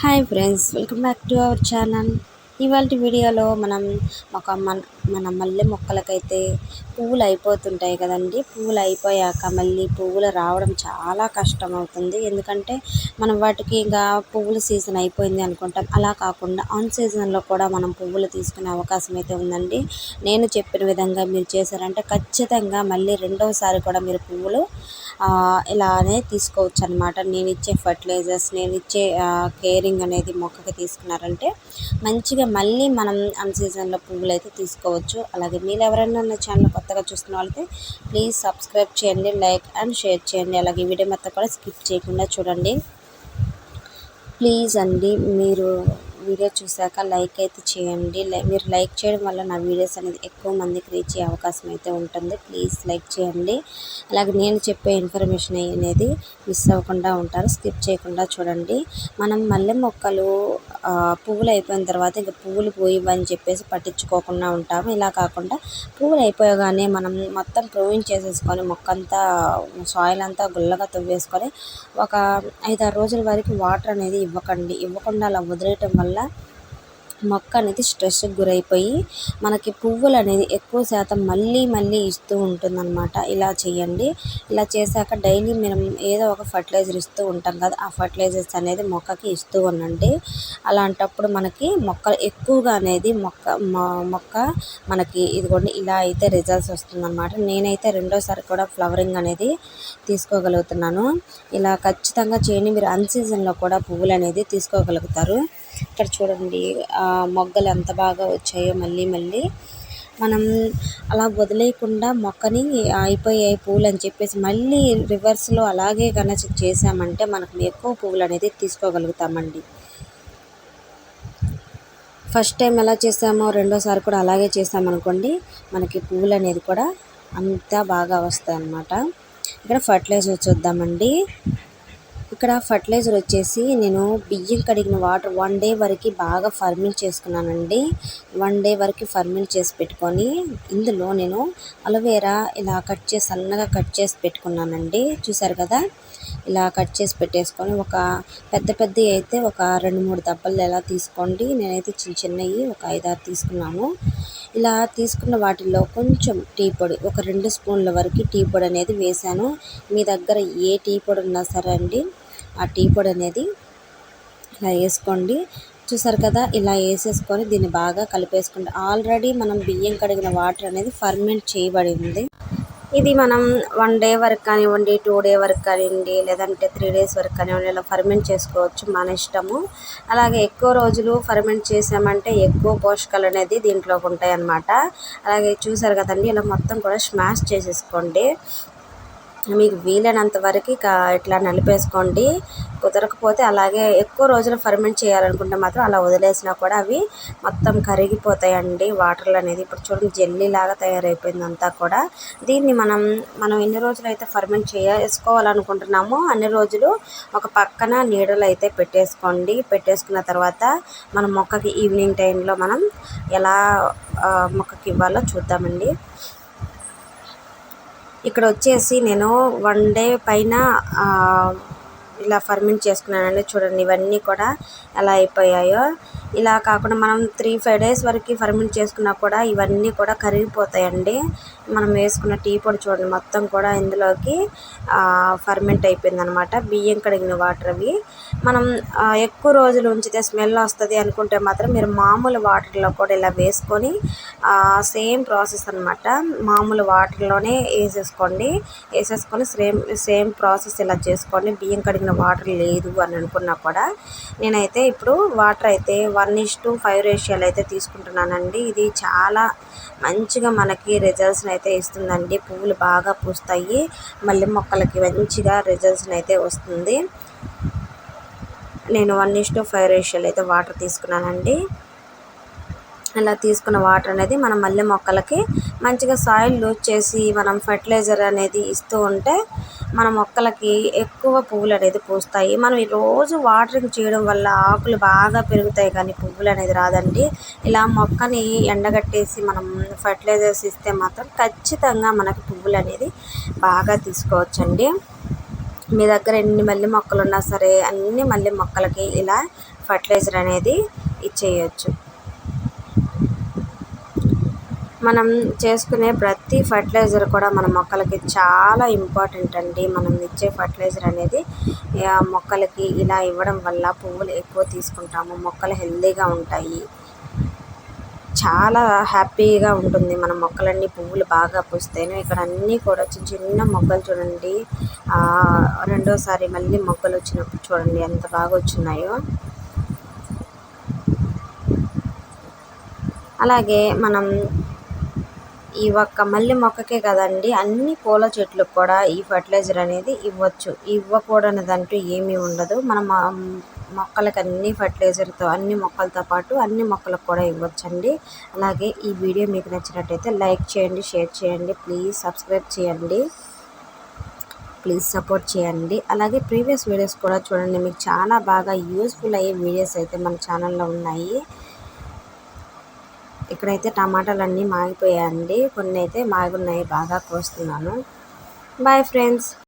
Hi friends, welcome back to our channel. ఇవాళ వీడియోలో మన మల్లె మొక్కలకైతే పువ్వులు అయిపోతుంటాయి కదండి. పువ్వులు అయిపోయాక మళ్ళీ పువ్వులు రావడం చాలా కష్టం అవుతుంది. ఎందుకంటే మనం వాటికి ఇంకా పువ్వుల సీజన్ అయిపోయింది అనుకుంటాం. అలా కాకుండా ఆన్ సీజన్లో కూడా మనం పువ్వులు తీసుకునే అవకాశం అయితే ఉందండి. నేను చెప్పిన విధంగా మీరు చేశారంటే ఖచ్చితంగా మళ్ళీ రెండవసారి కూడా మీరు పువ్వులు ఇలానే తీసుకోవచ్చు అనమాట. నేను ఇచ్చే ఫర్టిలైజర్స్, నేను ఇచ్చే కేరింగ్ అనేది మొక్కకి తీసుకున్నారంటే మంచిగా మళ్ళీ మనం అన్ సీజన్లో పువ్వులు అయితే తీసుకోవచ్చు. అలాగే మీరు ఎవరైనా నా ఛానల్ కొత్తగా చూస్తున్న వాళ్ళైతే ప్లీజ్ సబ్స్క్రైబ్ చేయండి, లైక్ అండ్ షేర్ చేయండి. అలాగే వీడియో మొత్తం కూడా స్కిప్ చేయకుండా చూడండి ప్లీజ్ అండి. మీరు వీడియో చూశాక లైక్ అయితే చేయండి. మీరు లైక్ చేయడం వల్ల నా వీడియోస్ అనేది ఎక్కువ మందికి రీచ్ అయ్యే అవకాశం అయితే ఉంటుంది. ప్లీజ్ లైక్ చేయండి. అలాగే నేను చెప్పే ఇన్ఫర్మేషన్ అనేది మిస్ అవ్వకుండా ఉంటారు. స్కిప్ చేయకుండా చూడండి. మనం మల్లె మొక్కలు పువ్వులు అయిపోయిన తర్వాత ఇంకా పువ్వులు పోయివని చెప్పేసి పట్టించుకోకుండా ఉంటాము. ఇలా కాకుండా పువ్వులు అయిపోయగానే మనం మొత్తం ప్రూవింగ్ చేసేసుకొని మొక్కంతా సాయిల్ అంతా గుల్లగా తవ్వేసుకొని ఒక 5-6 రోజుల వరకు వాటర్ అనేది ఇవ్వకుండా అలా వదిలేయటం వల్ల మొక్క అనేది స్ట్రెస్కి గురైపోయి మనకి పువ్వులు అనేది ఎక్కువ శాతం మళ్ళీ ఇస్తూ ఉంటుందన్నమాట. ఇలా చేయండి. ఇలా చేశాక డైలీ మనం ఏదో ఒక ఫర్టిలైజర్ ఇస్తూ ఉంటాం కదా, ఆ ఫర్టిలైజర్స్ అనేది మొక్కకి ఇస్తూ ఉండండి. అలాంటప్పుడు మనకి మొక్కలు ఎక్కువగా అనేది మొక్క మనకి ఇదిగోండి ఇలా అయితే రిజల్ట్స్ వస్తుందన్నమాట. నేనైతే రెండోసారి కూడా ఫ్లవరింగ్ అనేది తీసుకోగలుగుతున్నాను. ఇలా ఖచ్చితంగా చేయండి. మీరు అన్ సీజన్లో కూడా పువ్వులు అనేది తీసుకోగలుగుతారు. ఇక్కడ చూడండి మొగ్గలు ఎంత బాగా వచ్చాయో మళ్ళీ మనం అలా వదిలేయకుండా మొక్కని అయిపోయాయి పువ్వులు అని చెప్పేసి మళ్ళీ రివర్స్లో అలాగే కనుక చేసామంటే మనకు ఎక్కువ పువ్వులు అనేది తీసుకోగలుగుతామండి. ఫస్ట్ టైం ఎలా చేసామో రెండోసారి కూడా అలాగే చేసామనుకోండి, మనకి పువ్వులు అనేది కూడా అంతా బాగా వస్తాయి అన్నమాట. ఇక్కడ ఫర్టిలైజర్ చూద్దామండి. ఇక్కడ ఫర్టిలైజర్ వచ్చేసి నేను బియ్యం కడిగిన వాటర్ 1 డే వరకు బాగా ఫర్మెంట్ చేసుకున్నానండి. 1 డే వరకు ఫర్మెంట్ చేసి పెట్టుకొని ఇందులో నేను అలోవేరా ఇలా సన్నగా కట్ చేసి పెట్టుకున్నానండి. చూసారు కదా, ఇలా కట్ చేసి పెట్టేసుకొని ఒక పెద్దవి అయితే ఒక 2-3 దబ్బలు ఎలా తీసుకోండి. నేనైతే చిన్నవి ఒక 5-6 తీసుకున్నాను. ఇలా తీసుకున్న వాటిల్లో కొంచెం టీ పొడి, ఒక 2 స్పూన్ల వరకు టీ పొడి అనేది వేశాను. మీ దగ్గర ఏ టీ పొడి ఉన్నా సరే అండి, ఆ టీ పొడి అనేది ఇలా వేసుకోండి. చూసారు కదా, ఇలా వేసేసుకొని దీన్ని బాగా కలిపేసుకోండి. ఆల్రెడీ మనం బియ్యం కడిగిన వాటర్ అనేది ఫర్మెంట్ చేయబడి ఉంది. ఇది మనం 1 డే వరకు కానివ్వండి, 2 డే వరకు కానివ్వండి, లేదంటే 3 డేస్ వరకు కానివ్వండి, ఇలా ఫర్మెంట్ చేసుకోవచ్చు, మన ఇష్టము. అలాగే ఎక్కువ రోజులు ఫర్మెంట్ చేసామంటే ఎక్కువ పోషకాలు అనేది దీంట్లోకి ఉంటాయి అన్నమాట. అలాగే చూసారు కదండి, ఇలా మొత్తం కూడా స్మాష్ చేసేసుకోండి. మీకు వీలైనంత వరకు ఇట్లా నలిపేసుకోండి. కుదరకపోతే అలాగే ఎక్కువ రోజులు ఫర్మెంట్ చేయాలనుకుంటే మాత్రం అలా వదిలేసినా కూడా అవి మొత్తం కరిగిపోతాయండి వాటర్లు అనేది. ఇప్పుడు చూడండి జెల్లీ లాగా తయారైపోయిందంతా కూడా. దీన్ని మనం ఎన్ని రోజులు అయితే ఫర్మెంట్ చేసుకోవాలనుకుంటున్నామో అన్ని రోజులు ఒక పక్కన నీడలు అయితే పెట్టేసుకోండి. పెట్టేసుకున్న తర్వాత మన మొక్కకి ఈవినింగ్ టైంలో మనం ఎలా మొక్కకి ఇవ్వాలో చూద్దామండి. ఇక్కడ వచ్చేసి నేను 1 డే పైన ఇలా ఫర్మెంట్ చేసుకున్నానండి. చూడండి ఇవన్నీ కూడా ఎలా అయిపోయాయో. ఇలా కాకుండా మనం 3-5 డేస్ వరకు ఫర్మెంట్ చేసుకున్నా కూడా ఇవన్నీ కూడా కరిగిపోతాయండి. మనం వేసుకున్న టీ పొడి చూడండి మొత్తం కూడా ఇందులోకి ఫర్మెంట్ అయిపోయిందనమాట. బియ్యం కడిగిన వాటర్ అవి. మనం ఎక్కువ రోజులు ఉంచితే స్మెల్ వస్తుంది అనుకుంటే మాత్రం మీరు మామూలు వాటర్లో కూడా ఇలా వేసుకొని సేమ్ ప్రాసెస్ అనమాట. మామూలు వాటర్లోనే వేసేసుకొని సేమ్ ప్రాసెస్ ఇలా చేసుకోండి. బియ్యం కడిగిన వాటర్ లేదు అని అనుకున్నా కూడా నేనైతే ఇప్పుడు వాటర్ అయితే 1:5 రేషియోలో అయితే తీసుకుంటున్నానండి. ఇది చాలా మంచిగా మనకి రిజల్ట్స్ని అయితే ఇస్తుందండి. పువ్వులు బాగా పూస్తాయి. మల్లె మొక్కలకి మంచిగా రిజల్ట్స్ని అయితే వస్తుంది. నేను 1:5 రేషియోలో అయితే వాటర్ తీసుకున్నానండి. ఇలా తీసుకున్న వాటర్ అనేది మనం మల్లె మొక్కలకి మంచిగా సాయిల్ లూజ్ చేసి మనం ఫర్టిలైజర్ అనేది ఇస్తూ ఉంటే మన మొక్కలకి ఎక్కువ పువ్వులు అనేది పూస్తాయి. మనం రోజు వాటరింగ్ చేయడం వల్ల ఆకులు బాగా పెరుగుతాయి కానీ పువ్వులు అనేది రాదండి. ఇలా మొక్కని ఎండగట్టేసి మనం ఫర్టిలైజర్స్ ఇస్తే మాత్రం ఖచ్చితంగా మనకి పువ్వులు అనేది బాగా తీసుకోవచ్చండి. మీ దగ్గర ఎన్ని మల్లె మొక్కలు ఉన్నా సరే అన్ని మల్లె మొక్కలకి ఇలా ఫర్టిలైజర్ అనేది ఇచ్చేయచ్చు. మనం చేసుకునే ప్రతి ఫర్టిలైజర్ కూడా మన మొక్కలకి చాలా ఇంపార్టెంట్ అండి. మనం ఇచ్చే ఫర్టిలైజర్ అనేది మొక్కలకి ఇలా ఇవ్వడం వల్ల పువ్వులు ఎక్కువ తీసుకుంటాము, మొక్కలు హెల్తీగా ఉంటాయి, చాలా హ్యాపీగా ఉంటుంది. మన మొక్కలన్నీ పువ్వులు బాగా పూస్తేనే. ఇక్కడ అన్నీ కూడా చిన్న చిన్న మొక్కలు చూడండి, రెండోసారి మళ్ళీ మొక్కలు వచ్చినప్పుడు చూడండి ఎంత బాగా వచ్చినాయో. అలాగే మనం ఈ ఒక్క మల్లె మొక్కకే కదండి, అన్ని పూల చెట్లకు కూడా ఈ ఫర్టిలైజర్ అనేది ఇవ్వచ్చు. ఇవ్వకూడనిదంటూ ఏమీ ఉండదు. మనం మొక్కలకి అన్ని ఫర్టిలైజర్తో అన్ని మొక్కలతో పాటు అన్ని మొక్కలకు కూడా ఇవ్వచ్చండి. అలాగే ఈ వీడియో మీకు నచ్చినట్టయితే లైక్ చేయండి, షేర్ చేయండి, ప్లీజ్ సబ్స్క్రైబ్ చేయండి, ప్లీజ్ సపోర్ట్ చేయండి. అలాగే ప్రీవియస్ వీడియోస్ కూడా చూడండి, మీకు చాలా బాగా యూస్ఫుల్ అయ్యే వీడియోస్ అయితే మన ఛానల్లో ఉన్నాయి. ఇక్కడైతే టమాటాలు అన్నీ మాగిపోయాయండి, కొన్ని అయితే మాగున్నాయి, బాగా కోస్తున్నాను. Bye friends.